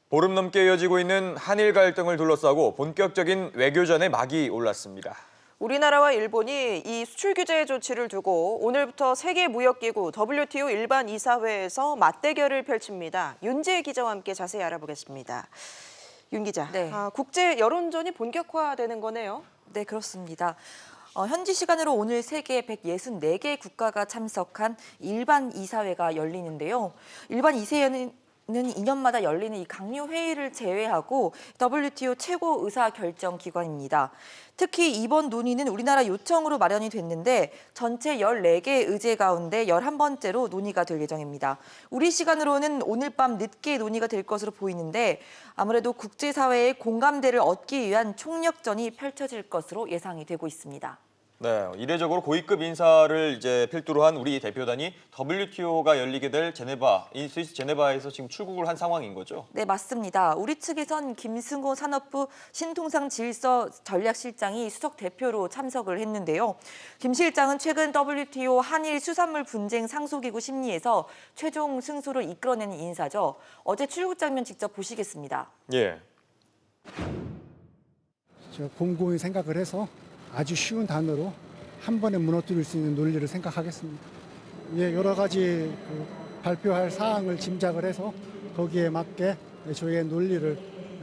보름 넘게 이어지고 있는 한일 갈등을 둘러싸고 본격적인 외교전의 막이 올랐습니다. 우리나라와 일본이 이 수출 규제 조치를 두고 오늘부터 세계무역기구 WTO 일반 이사회에서 맞대결을 펼칩니다. 윤지혜 기자와 함께 자세히 알아보겠습니다. 윤 기자, 네. 국제 여론전이 본격화되는 거네요. 네, 그렇습니다. 현지 시간으로 오늘 세계 164개 국가가 참석한 일반 이사회가 열리는데요. 일반 이사회는 2년마다 열리는 이 강요 회의를 제외하고 WTO 최고 의사 결정 기관입니다. 특히 이번 논의는 우리나라 요청으로 마련이 됐는데 전체 14개 의제 가운데 11번째로 논의가 될 예정입니다. 우리 시간으로는 오늘 밤 늦게 논의가 될 것으로 보이는데 아무래도 국제사회의 공감대를 얻기 위한 총력전이 펼쳐질 것으로 예상이 되고 있습니다. 네, 이례적으로 고위급 인사를 이제 필두로 한 우리 대표단이 WTO가 열리게 될 이 스위스 제네바에서 지금 출국을 한 상황인 거죠? 네, 맞습니다. 우리 측에선 김승호 산업부 신통상 질서 전략실장이 수석 대표로 참석을 했는데요. 김 실장은 최근 WTO 한일 수산물 분쟁 상소기구 심리에서 최종 승소를 이끌어낸 인사죠. 어제 출국 장면 직접 보시겠습니다. 예. 제가 곰곰이 생각을 해서 아주 쉬운 단어로 한 번에 무너뜨릴 수 있는 논리를 생각하겠습니다. 예, 여러 가지 발표할 사항을 짐작을 해서 거기에 맞게 저희의 논리를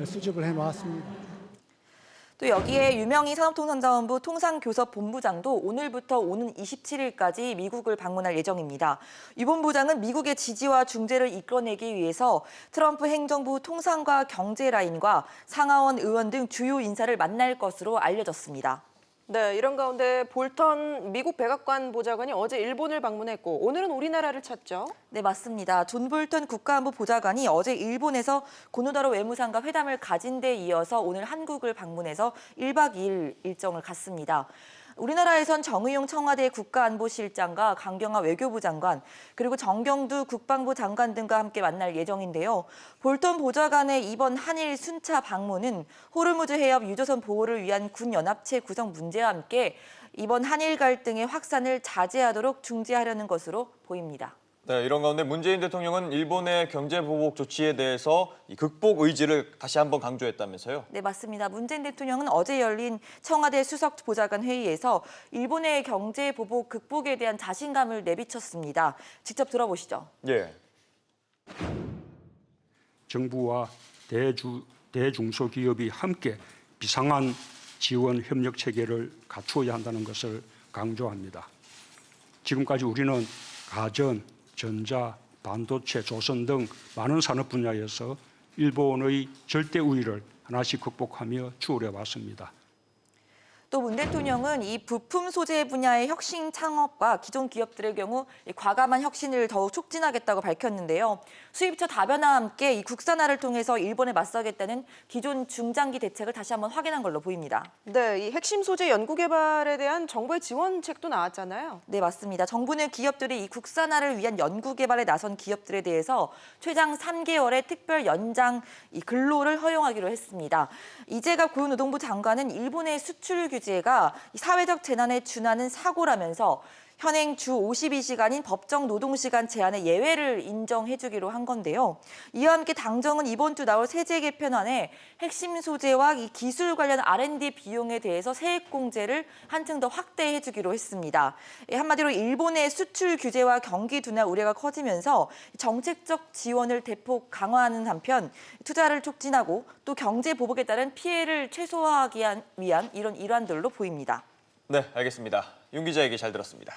수집을 해놓았습니다. 또 여기에 유명희 산업통상자원부 통상교섭본부장도 오늘부터 오는 27일까지 미국을 방문할 예정입니다. 유 본부장은 미국의 지지와 중재를 이끌어내기 위해서 트럼프 행정부 통상과 경제 라인과 상하원 의원 등 주요 인사를 만날 것으로 알려졌습니다. 네, 이런 가운데 볼턴 미국 백악관 보좌관이 어제 일본을 방문했고 오늘은 우리나라를 찾죠. 네, 맞습니다. 존 볼턴 국가안보 보좌관이 어제 일본에서 고노다로 외무상과 회담을 가진 데 이어서 오늘 한국을 방문해서 1박 2일 일정을 갖습니다. 우리나라에선 정의용 청와대 국가안보실장과 강경화 외교부 장관, 그리고 정경두 국방부 장관 등과 함께 만날 예정인데요. 볼턴 보좌관의 이번 한일 순차 방문은 호르무즈 해협 유조선 보호를 위한 군연합체 구성 문제와 함께 이번 한일 갈등의 확산을 자제하도록 중재하려는 것으로 보입니다. 네, 이런 가운데 문재인 대통령은 일본의 경제 보복 조치에 대해서 이 극복 의지를 다시 한번 강조했다면서요? 네, 맞습니다. 문재인 대통령은 어제 열린 청와대 수석 보좌관 회의에서 일본의 경제 보복 극복에 대한 자신감을 내비쳤습니다. 직접 들어보시죠. 예. 정부와 대중소기업이 함께 비상한 지원 협력 체계를 갖추어야 한다는 것을 강조합니다. 지금까지 우리는 가전, 전자, 반도체, 조선 등 많은 산업 분야에서 일본의 절대 우위를 하나씩 극복하며 추월해 왔습니다. 또 문 대통령은 이 부품 소재 분야의 혁신 창업과 기존 기업들의 경우 과감한 혁신을 더욱 촉진하겠다고 밝혔는데요. 수입처 다변화와 함께 이 국산화를 통해서 일본에 맞서겠다는 기존 중장기 대책을 다시 한번 확인한 걸로 보입니다. 네, 이 핵심 소재 연구개발에 대한 정부의 지원책도 나왔잖아요. 네, 맞습니다. 정부는 기업들이 이 국산화를 위한 연구개발에 나선 기업들에 대해서 최장 3개월의 특별 연장 근로를 허용하기로 했습니다. 이재갑 고용노동부 장관은 일본의 수출 규제가 사회적 재난에 준하는 사고라면서 현행 주 52시간인 법정 노동시간 제한의 예외를 인정해주기로 한 건데요. 이와 함께 당정은 이번 주 나올 세제 개편안에 핵심 소재와 이 기술 관련 R&D 비용에 대해서 세액공제를 한층 더 확대해주기로 했습니다. 한마디로 일본의 수출 규제와 경기 둔화 우려가 커지면서 정책적 지원을 대폭 강화하는 한편 투자를 촉진하고 또 경제 보복에 따른 피해를 최소화하기 위한 이런 일환들로 보입니다. 네, 알겠습니다. 윤 기자에게 잘 들었습니다.